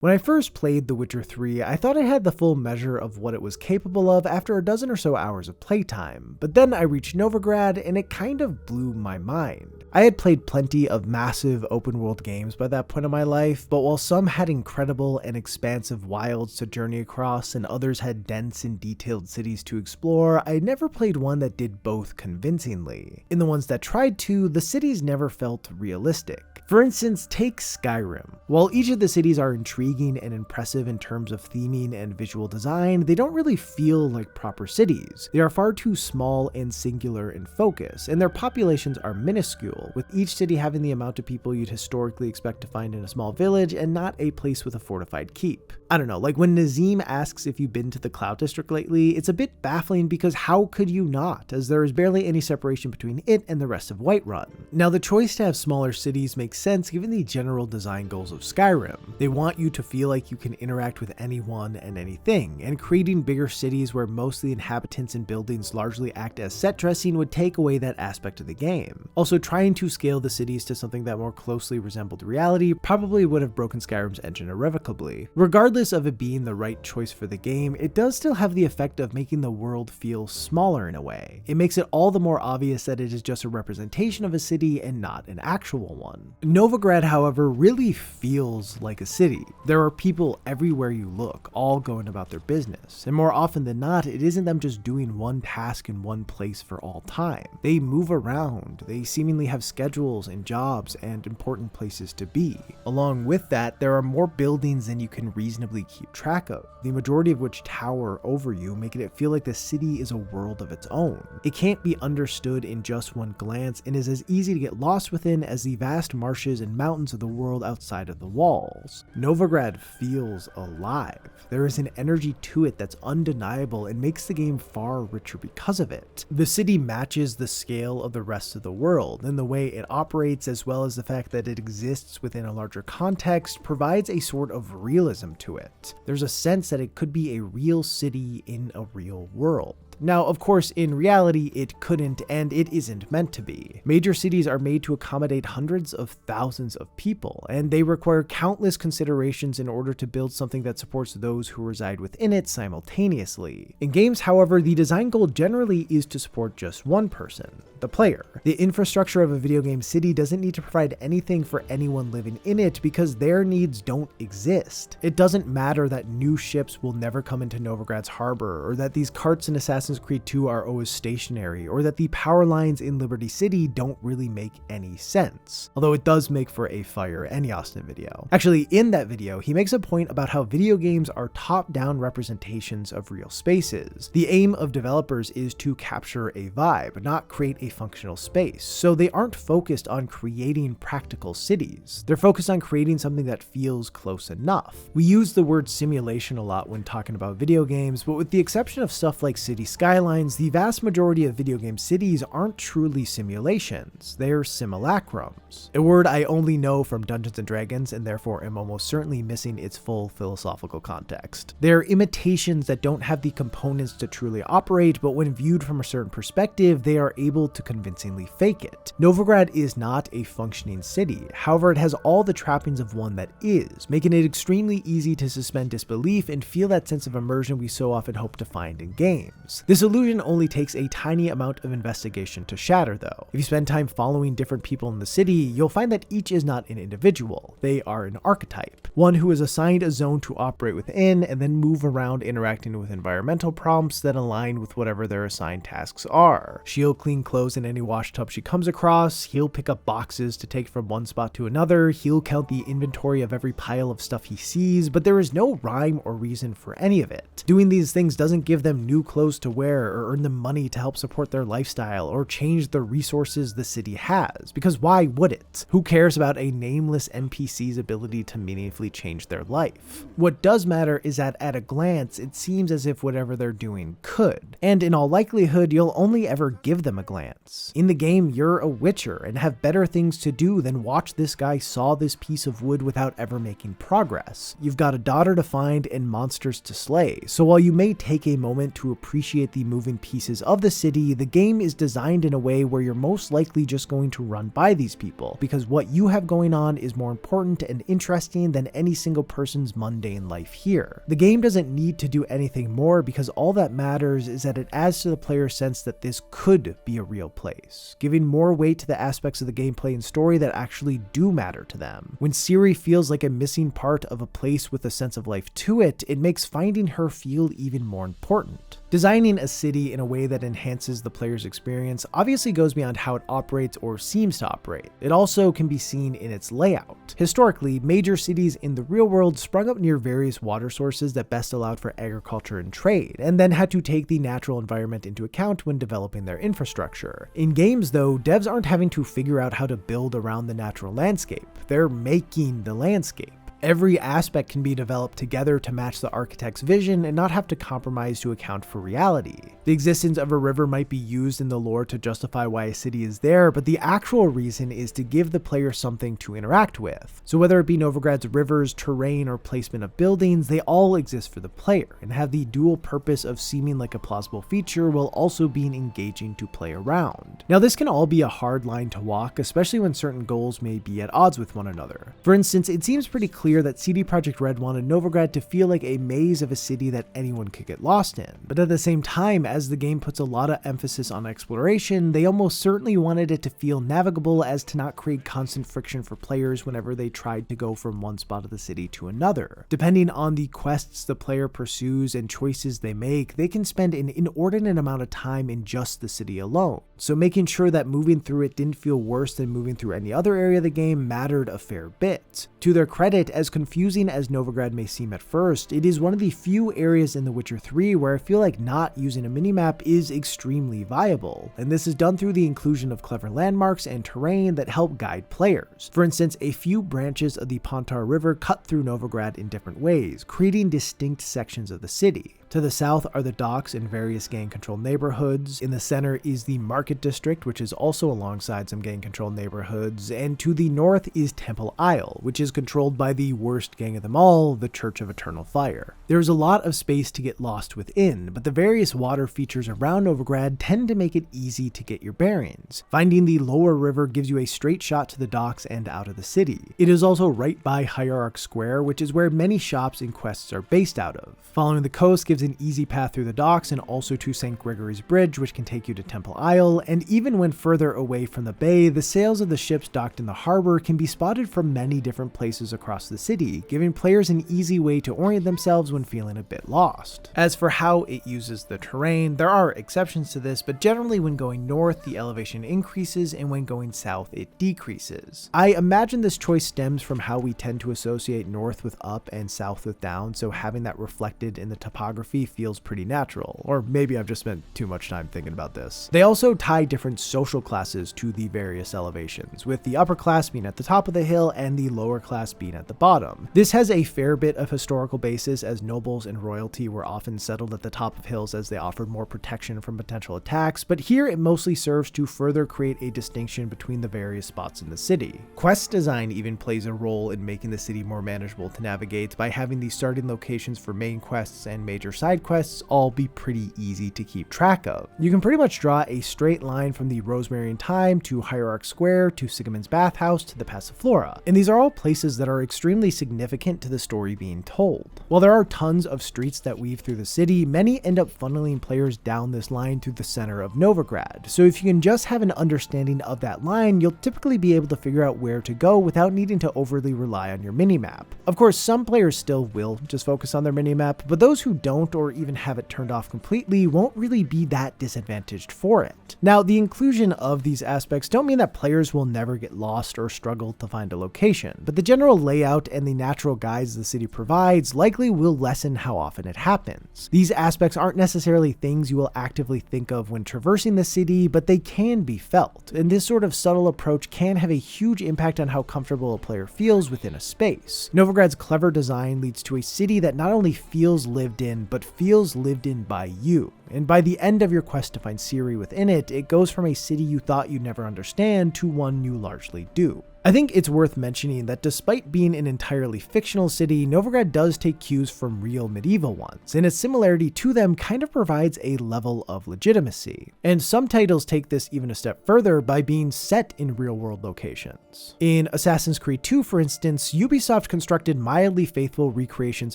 When I first played The Witcher 3, I thought I had the full measure of what it was capable of after a dozen or so hours of playtime, but then I reached Novigrad and it kind of blew my mind. I had played plenty of massive open world games by that point in my life, but while some had incredible and expansive wilds to journey across and others had dense and detailed cities to explore, I had never played one that did both convincingly. In the ones that tried to, the cities never felt realistic. For instance, take Skyrim. While each of the cities are intriguing and impressive in terms of theming and visual design, they don't really feel like proper cities. They are far too small and singular in focus, and their populations are minuscule, with each city having the amount of people you'd historically expect to find in a small village and not a place with a fortified keep. I don't know, like when Nazim asks if you've been to the Cloud District lately, it's a bit baffling because how could you not, as there is barely any separation between it and the rest of Whiterun. Now, the choice to have smaller cities makes sense given the general design goals of Skyrim. They want you to feel like you can interact with anyone and anything, and creating bigger cities where most of the inhabitants and buildings largely act as set dressing would take away that aspect of the game. Also, trying to scale the cities to something that more closely resembled reality probably would have broken Skyrim's engine irrevocably. Regardless of it being the right choice for the game, it does still have the effect of making the world feel smaller in a way. It makes it all the more obvious that it is just a representation of a city and not an actual one. Novigrad, however, really feels like a city. There are people everywhere you look, all going about their business, and more often than not, it isn't them just doing one task in one place for all time. They move around, they seemingly have schedules and jobs and important places to be. Along with that, there are more buildings than you can reasonably keep track of, the majority of which tower over you, making it feel like the city is a world of its own. It can't be understood in just one glance and is as easy to get lost within as the vast marshes and mountains of the world outside of the walls. Novigrad feels alive. There is an energy to it that's undeniable and makes the game far richer because of it. The city matches the scale of the rest of the world, and the way it operates, as well as the fact that it exists within a larger context, provides a sort of realism to it. There's a sense that it could be a real city in a real world. Now, of course, in reality, it couldn't and it isn't meant to be. Major cities are made to accommodate hundreds of thousands of people, and they require countless considerations in order to build something that supports those who reside within it simultaneously. In games, however, the design goal generally is to support just one person, the player. The infrastructure of a video game city doesn't need to provide anything for anyone living in it because their needs don't exist. It doesn't matter that new ships will never come into Novigrad's harbor, or that these carts in Assassin's Creed 2 are always stationary, or that the power lines in Liberty City don't really make any sense. Although it does make for a fire Austin video. Actually, in that video, he makes a point about how video games are top-down representations of real spaces. The aim of developers is to capture a vibe, not create a functional space, so they aren't focused on creating practical cities. They're focused on creating something that feels close enough. We use the word simulation a lot when talking about video games, but with the exception of stuff like City Skylines, the vast majority of video game cities aren't truly simulations, they're simulacrums. A word I only know from Dungeons & Dragons and therefore am almost certainly missing its full philosophical context. They're imitations that don't have the components to truly operate, but when viewed from a certain perspective, they are able to convincingly fake it. Novigrad is not a functioning city, however it has all the trappings of one that is, making it extremely easy to suspend disbelief and feel that sense of immersion we so often hope to find in games. This illusion only takes a tiny amount of investigation to shatter though. If you spend time following different people in the city, you'll find that each is not an individual, they are an archetype. One who is assigned a zone to operate within and then move around interacting with environmental prompts that align with whatever their assigned tasks are. She'll clean clothes in any wash tub she comes across, he'll pick up boxes to take from one spot to another, he'll count the inventory of every pile of stuff he sees, but there is no rhyme or reason for any of it. Doing these things doesn't give them new clothes to wear or earn them money to help support their lifestyle or change the resources the city has, because why would it? Who cares about a nameless NPC's ability to meaningfully change their life? What does matter is that at a glance, it seems as if whatever they're doing could, and in all likelihood, you'll only ever give them a glance. chance. In the game, you're a witcher and have better things to do than watch this guy saw this piece of wood without ever making progress. You've got a daughter to find and monsters to slay, so while you may take a moment to appreciate the moving pieces of the city, the game is designed in a way where you're most likely just going to run by these people, because what you have going on is more important and interesting than any single person's mundane life here. The game doesn't need to do anything more because all that matters is that it adds to the player's sense that this could be a real place, giving more weight to the aspects of the gameplay and story that actually do matter to them. When Ciri feels like a missing part of a place with a sense of life to it, it makes finding her feel even more important. Designing a city in a way that enhances the player's experience obviously goes beyond how it operates or seems to operate. It also can be seen in its layout. Historically, major cities in the real world sprung up near various water sources that best allowed for agriculture and trade, and then had to take the natural environment into account when developing their infrastructure. In games though, devs aren't having to figure out how to build around the natural landscape. They're making the landscape. Every aspect can be developed together to match the architect's vision and not have to compromise to account for reality. The existence of a river might be used in the lore to justify why a city is there, but the actual reason is to give the player something to interact with. So whether it be Novigrad's rivers, terrain, or placement of buildings, they all exist for the player and have the dual purpose of seeming like a plausible feature while also being engaging to play around. Now this can all be a hard line to walk, especially when certain goals may be at odds with one another. For instance, it seems pretty clear that CD Projekt Red wanted Novigrad to feel like a maze of a city that anyone could get lost in, but at the same time, as the game puts a lot of emphasis on exploration, they almost certainly wanted it to feel navigable as to not create constant friction for players whenever they tried to go from one spot of the city to another. Depending on the quests the player pursues and choices they make, they can spend an inordinate amount of time in just the city alone, so making sure that moving through it didn't feel worse than moving through any other area of the game mattered a fair bit. To their credit, as confusing as Novigrad may seem at first, it is one of the few areas in The Witcher 3 where I feel like not using a minimap is extremely viable, and this is done through the inclusion of clever landmarks and terrain that help guide players. For instance, a few branches of the Pontar River cut through Novigrad in different ways, creating distinct sections of the city. To the south are the docks and various gang-controlled neighborhoods. In the center is the Market District, which is also alongside some gang-controlled neighborhoods. And to the north is Temple Isle, which is controlled by the worst gang of them all, the Church of Eternal Fire. There's a lot of space to get lost within, but the various water features around Novigrad tend to make it easy to get your bearings. Finding the lower river gives you a straight shot to the docks and out of the city. It is also right by Hierarch Square, which is where many shops and quests are based out of. Following the coast gives an easy path through the docks and also to St. Gregory's Bridge, which can take you to Temple Isle, and even when further away from the bay, the sails of the ships docked in the harbor can be spotted from many different places across the city, giving players an easy way to orient themselves when feeling a bit lost. As for how it uses the terrain, there are exceptions to this, but generally when going north, the elevation increases, and when going south, it decreases. I imagine this choice stems from how we tend to associate north with up and south with down, so having that reflected in the topography feels pretty natural, or maybe I've just spent too much time thinking about this. They also tie different social classes to the various elevations, with the upper class being at the top of the hill and the lower class being at the bottom. This has a fair bit of historical basis, as nobles and royalty were often settled at the top of hills as they offered more protection from potential attacks, but here it mostly serves to further create a distinction between the various spots in the city. Quest design even plays a role in making the city more manageable to navigate by having the starting locations for main quests and major side quests all be pretty easy to keep track of. You can pretty much draw a straight line from the Rosemary and Thyme to Hierarch Square to Sigismund's Bathhouse to the Passiflora, and these are all places that are extremely significant to the story being told. While there are tons of streets that weave through the city, many end up funneling players down this line through the center of Novigrad, so if you can just have an understanding of that line, you'll typically be able to figure out where to go without needing to overly rely on your minimap. Of course, some players still will just focus on their minimap, but those who don't or even have it turned off completely won't really be that disadvantaged for it. Now, the inclusion of these aspects don't mean that players will never get lost or struggle to find a location, but the general layout and the natural guides the city provides likely will lessen how often it happens. These aspects aren't necessarily things you will actively think of when traversing the city, but they can be felt, and this sort of subtle approach can have a huge impact on how comfortable a player feels within a space. Novigrad's clever design leads to a city that not only feels lived in, but but feels lived in by you. And by the end of your quest to find Ciri within it, it goes from a city you thought you'd never understand to one you largely do. I think it's worth mentioning that despite being an entirely fictional city, Novigrad does take cues from real medieval ones, and its similarity to them kind of provides a level of legitimacy. And some titles take this even a step further by being set in real-world locations. In Assassin's Creed 2, for instance, Ubisoft constructed mildly faithful recreations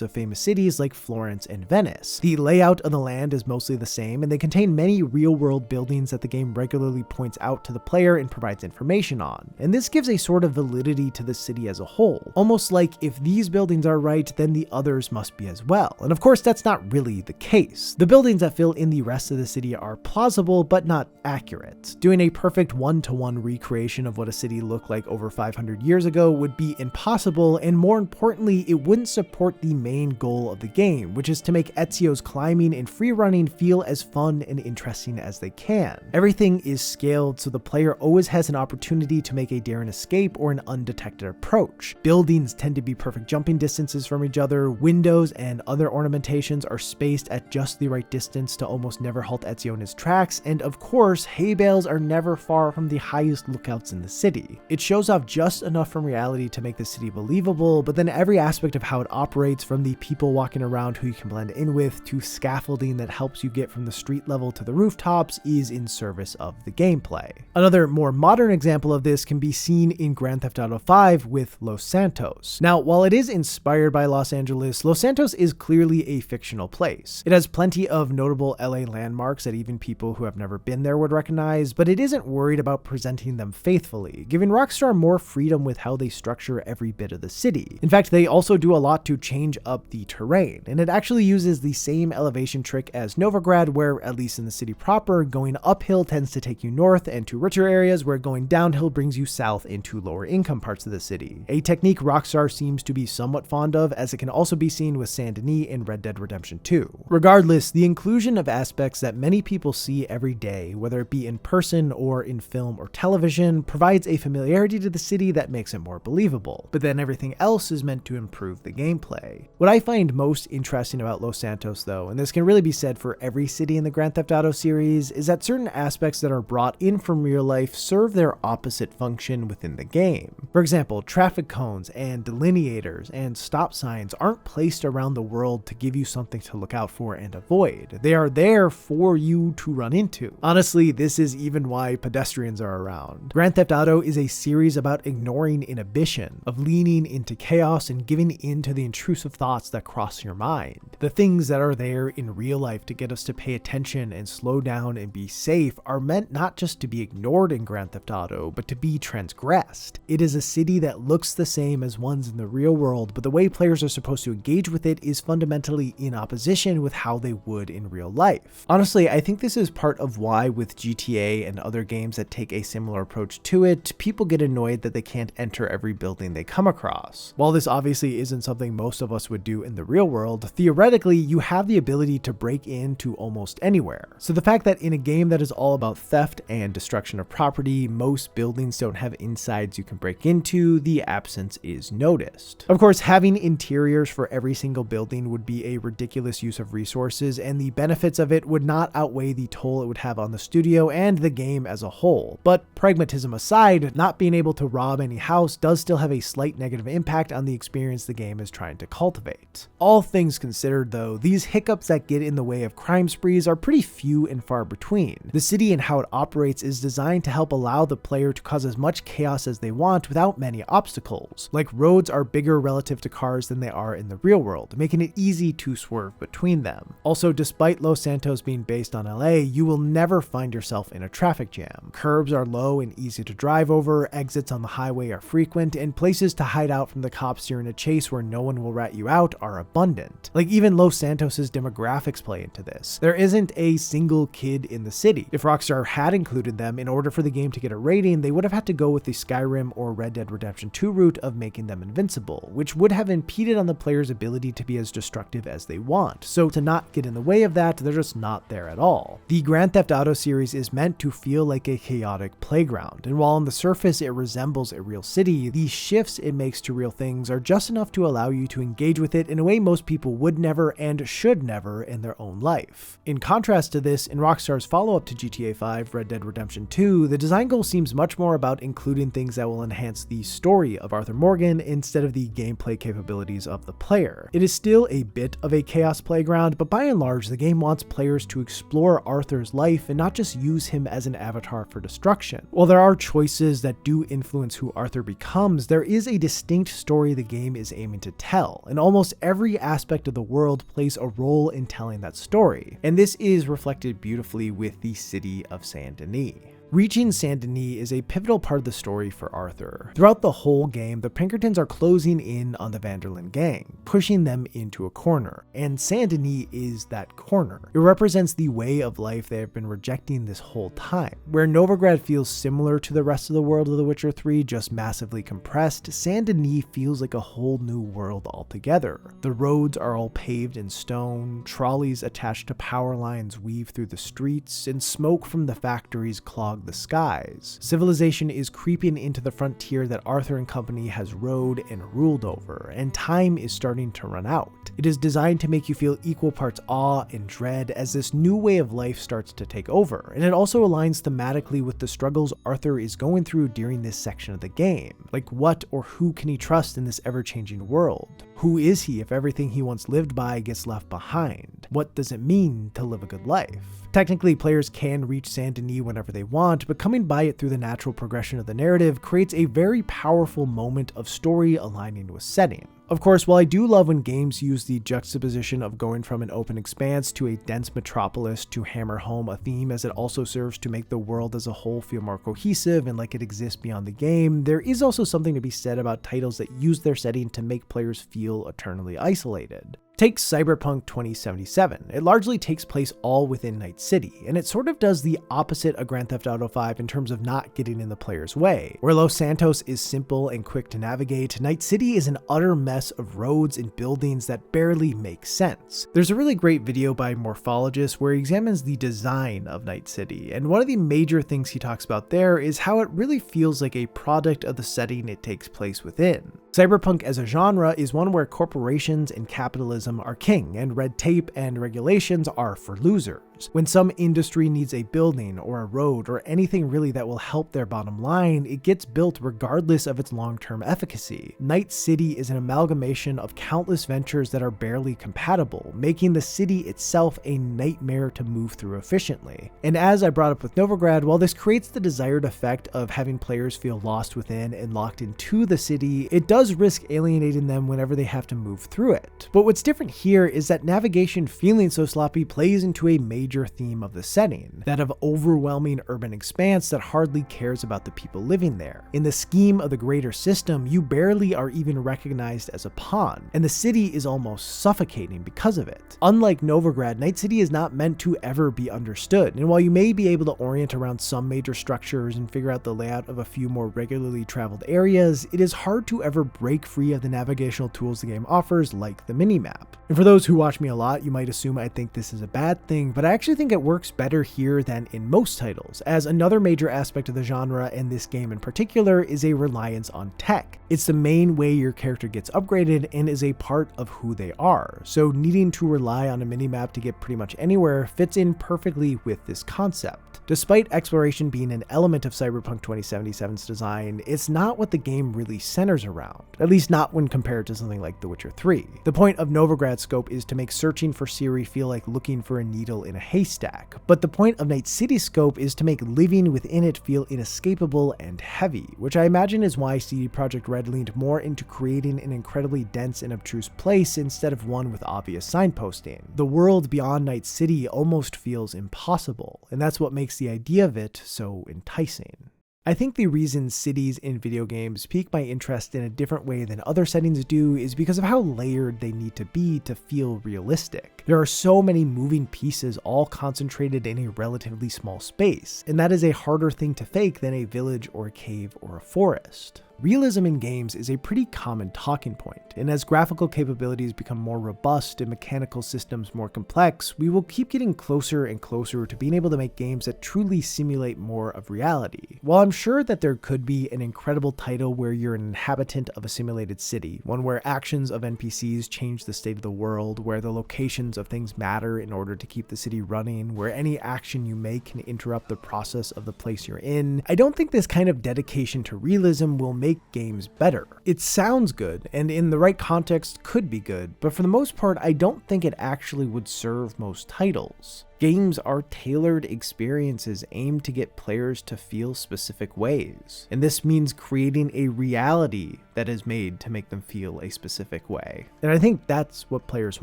of famous cities like Florence and Venice. The layout of the land is mostly the same, and they contain many real-world buildings that the game regularly points out to the player and provides information on. And this gives a sort of validity to the city as a whole, almost like if these buildings are right, then the others must be as well. And of course, that's not really the case. The buildings that fill in the rest of the city are plausible, but not accurate. Doing a perfect one-to-one recreation of what a city looked like over 500 years ago would be impossible, and more importantly, it wouldn't support the main goal of the game, which is to make Ezio's climbing and free-running feel as fun and interesting as they can. Everything is scaled, so the player always has an opportunity to make a daring escape or an undetected approach. Buildings tend to be perfect jumping distances from each other, windows and other ornamentations are spaced at just the right distance to almost never halt Ezio in his tracks, and of course, hay bales are never far from the highest lookouts in the city. It shows off just enough from reality to make the city believable, but then every aspect of how it operates, from the people walking around who you can blend in with to scaffolding that helps you get from the street level to the rooftops, is in service of the gameplay. Another more modern example of this can be seen in Grand Theft Auto 5 with Los Santos. Now, while it is inspired by Los Angeles, Los Santos is clearly a fictional place. It has plenty of notable LA landmarks that even people who have never been there would recognize, but it isn't worried about presenting them faithfully, giving Rockstar more freedom with how they structure every bit of the city. In fact, they also do a lot to change up the terrain, and it actually uses the same elevation trick as Novigrad, where, at least in the city proper, going uphill tends to take you north and to richer areas, where going downhill brings you south into lower income parts of the city, a technique Rockstar seems to be somewhat fond of, as it can also be seen with Saint Denis in Red Dead Redemption 2. Regardless, the inclusion of aspects that many people see every day, whether it be in person or in film or television, provides a familiarity to the city that makes it more believable, but then everything else is meant to improve the gameplay. What I find most interesting about Los Santos, though, and this can really be said for every city in the Grand Theft Auto series, is that certain aspects that are brought in from real life serve their opposite function within the game. For example, traffic cones and delineators and stop signs aren't placed around the world to give you something to look out for and avoid. They are there for you to run into. Honestly, this is even why pedestrians are around. Grand Theft Auto is a series about ignoring inhibition, of leaning into chaos and giving in to the intrusive thoughts that cross your mind. The things that are there in real life to get us to pay attention and slow down and be safe are meant not just to be ignored in Grand Theft Auto, but to be transgressed. It is a city that looks the same as ones in the real world, but the way players are supposed to engage with it is fundamentally in opposition with how they would in real life. Honestly, I think this is part of why with GTA and other games that take a similar approach to it, people get annoyed that they can't enter every building they come across. While this obviously isn't something most of us would do in the real world, theoretically, you have the ability to break into almost anywhere. So the fact that in a game that is all about theft and destruction of property, most buildings don't have insides you can break into, the absence is noticed. Of course, having interiors for every single building would be a ridiculous use of resources, and the benefits of it would not outweigh the toll it would have on the studio and the game as a whole. But pragmatism aside, not being able to rob any house does still have a slight negative impact on the experience the game is trying to cultivate. All things considered, though, these hiccups that get in the way of crime sprees are pretty few and far between. The city and how it operates is designed to help allow the player to cause as much chaos as they want without many obstacles. Like, roads are bigger relative to cars than they are in the real world, making it easy to swerve between them. Also, despite Los Santos being based on LA, you will never find yourself in a traffic jam. Curbs are low and easy to drive over, exits on the highway are frequent, and places to hide out from the cops during a chase where no one will rat you out are abundant. Like, even Los Santos's demographics play into this. There isn't a single kid in the city. If Rockstar had included them, in order for the game to get a rating, they would have had to go with the Skyrim Skyrim or Red Dead Redemption 2 route of making them invincible, which would have impeded on the player's ability to be as destructive as they want. So to not get in the way of that, they're just not there at all. The Grand Theft Auto series is meant to feel like a chaotic playground, and while on the surface it resembles a real city, the shifts it makes to real things are just enough to allow you to engage with it in a way most people would never and should never in their own life. In contrast to this, in Rockstar's follow-up to GTA 5, Red Dead Redemption 2, the design goal seems much more about including things that will enhance the story of Arthur Morgan instead of the gameplay capabilities of the player. It is still a bit of a chaos playground, but by and large, the game wants players to explore Arthur's life and not just use him as an avatar for destruction. While there are choices that do influence who Arthur becomes, there is a distinct story the game is aiming to tell, and almost every aspect of the world plays a role in telling that story. And this is reflected beautifully with the city of Saint Denis. Reaching Saint Denis is a pivotal part of the story for Arthur. Throughout the whole game, the Pinkertons are closing in on the Vanderlyn gang, pushing them into a corner, and Saint Denis is that corner. It represents the way of life they have been rejecting this whole time. Where Novigrad feels similar to the rest of the world of The Witcher 3, just massively compressed, Saint Denis feels like a whole new world altogether. The roads are all paved in stone, trolleys attached to power lines weave through the streets, and smoke from the factories clog the skies. Civilization is creeping into the frontier that Arthur and company has rode and ruled over, and time is starting to run out. It is designed to make you feel equal parts awe and dread as this new way of life starts to take over, and it also aligns thematically with the struggles Arthur is going through during this section of the game. Like, what or who can he trust in this ever-changing world? Who is he if everything he once lived by gets left behind? What does it mean to live a good life? Technically, players can reach Saint Denis whenever they want, but coming by it through the natural progression of the narrative creates a very powerful moment of story aligning with setting. Of course, while I do love when games use the juxtaposition of going from an open expanse to a dense metropolis to hammer home a theme as it also serves to make the world as a whole feel more cohesive and like it exists beyond the game, there is also something to be said about titles that use their setting to make players feel eternally isolated. Take Cyberpunk 2077. It largely takes place all within Night City, and it sort of does the opposite of Grand Theft Auto 5 in terms of not getting in the player's way. Where Los Santos is simple and quick to navigate, Night City is an utter mess of roads and buildings that barely make sense. There's a really great video by Morphologist where he examines the design of Night City, and one of the major things he talks about there is how it really feels like a product of the setting it takes place within. Cyberpunk as a genre is one where corporations and capitalism are king, and red tape and regulations are for losers. When some industry needs a building or a road or anything really that will help their bottom line, it gets built regardless of its long-term efficacy. Night City is an amalgamation of countless ventures that are barely compatible, making the city itself a nightmare to move through efficiently. And as I brought up with Novigrad, while this creates the desired effect of having players feel lost within and locked into the city, it does risk alienating them whenever they have to move through it. But what's different here is that navigation feeling so sloppy plays into a major theme of the setting, that of overwhelming urban expanse that hardly cares about the people living there. In the scheme of the greater system, you barely are even recognized as a pawn, and the city is almost suffocating because of it. Unlike Novigrad, Night City is not meant to ever be understood, and while you may be able to orient around some major structures and figure out the layout of a few more regularly traveled areas, it is hard to ever break free of the navigational tools the game offers, like the minimap. And for those who watch me a lot, you might assume I think this is a bad thing, but I actually think it works better here than in most titles, as another major aspect of the genre, and this game in particular, is a reliance on tech. It's the main way your character gets upgraded and is a part of who they are, so needing to rely on a minimap to get pretty much anywhere fits in perfectly with this concept. Despite exploration being an element of Cyberpunk 2077's design, it's not what the game really centers around, at least not when compared to something like The Witcher 3. The point of Novigrad's scope is to make searching for Ciri feel like looking for a needle in a haystack, but the point of Night City's scope is to make living within it feel inescapable and heavy, which I imagine is why CD Projekt Red leaned more into creating an incredibly dense and obtruse place instead of one with obvious signposting. The world beyond Night City almost feels impossible, and that's what makes the idea of it so enticing. I think the reason cities in video games pique my interest in a different way than other settings do is because of how layered they need to be to feel realistic. There are so many moving pieces all concentrated in a relatively small space, and that is a harder thing to fake than a village or a cave or a forest. Realism in games is a pretty common talking point, and as graphical capabilities become more robust and mechanical systems more complex, we will keep getting closer and closer to being able to make games that truly simulate more of reality. While I'm sure that there could be an incredible title where you're an inhabitant of a simulated city, one where actions of NPCs change the state of the world, where the locations of things matter in order to keep the city running, where any action you make can interrupt the process of the place you're in, I don't think this kind of dedication to realism will make games better. It sounds good, and in the right context could be good, but for the most part, I don't think it actually would serve most titles. Games are tailored experiences aimed to get players to feel specific ways, and this means creating a reality that is made to make them feel a specific way. And I think that's what players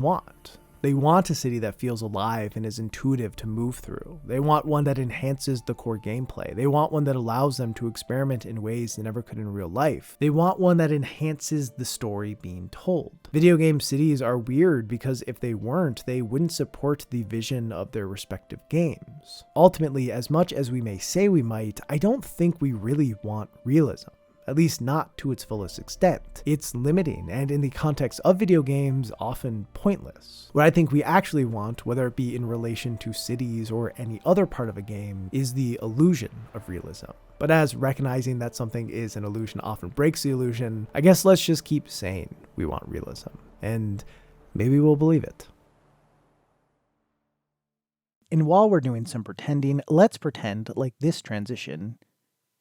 want. They want a city that feels alive and is intuitive to move through. They want one that enhances the core gameplay. They want one that allows them to experiment in ways they never could in real life. They want one that enhances the story being told. Video game cities are weird because if they weren't, they wouldn't support the vision of their respective games. Ultimately, as much as we may say we might, I don't think we really want realism. At least not to its fullest extent. It's limiting, and in the context of video games, often pointless. What I think we actually want, whether it be in relation to cities or any other part of a game, is the illusion of realism. But as recognizing that something is an illusion often breaks the illusion, I guess let's just keep saying we want realism, and maybe we'll believe it. And while we're doing some pretending, let's pretend like this transition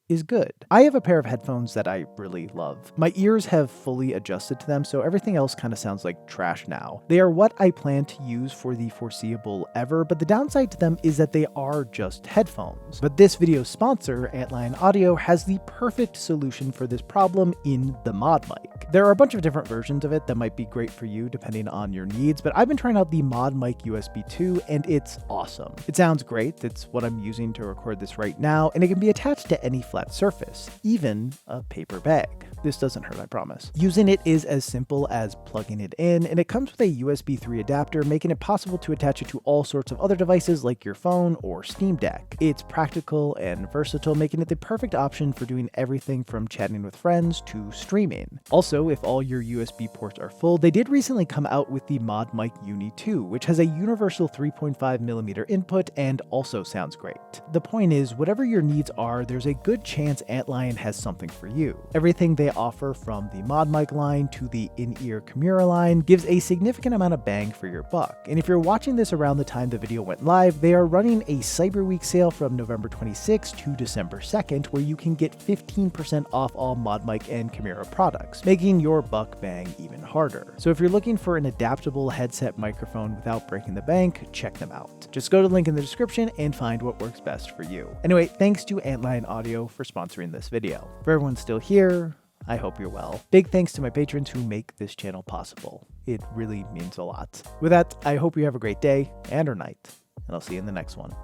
is good. I have a pair of headphones that I really love. My ears have fully adjusted to them, so everything else kind of sounds like trash now. They are what I plan to use for the foreseeable ever, but the downside to them is that they are just headphones. But this video's sponsor, Antlion Audio, has the perfect solution for this problem in the Mod Mic. There are a bunch of different versions of it that might be great for you depending on your needs, but I've been trying out the Mod Mic USB 2 and it's awesome. It sounds great. It's what I'm using to record this right now, and it can be attached to any flat surface, even a paper bag. This doesn't hurt, I promise. Using it is as simple as plugging it in, and it comes with a USB 3 adapter, making it possible to attach it to all sorts of other devices like your phone or Steam Deck. It's practical and versatile, making it the perfect option for doing everything from chatting with friends to streaming. Also, if all your USB ports are full, they did recently come out with the Mod Mic Uni 2, which has a universal 3.5mm input and also sounds great. The point is, whatever your needs are, there's a good chance Antlion has something for you. Everything they offer, from the Mod Mic line to the in-ear Chimera line, gives a significant amount of bang for your buck. And if you're watching this around the time the video went live, they are running a Cyber Week sale from November 26th to December 2nd, where you can get 15% off all Mod Mic and Chimera products, making your buck bang even harder. So if you're looking for an adaptable headset microphone without breaking the bank, check them out. Just go to the link in the description and find what works best for you. Anyway, thanks to Antlion Audio for sponsoring this video. For everyone still here, I hope you're well. Big thanks to my patrons who make this channel possible. It really means a lot. With that, I hope you have a great day and or night, and I'll see you in the next one.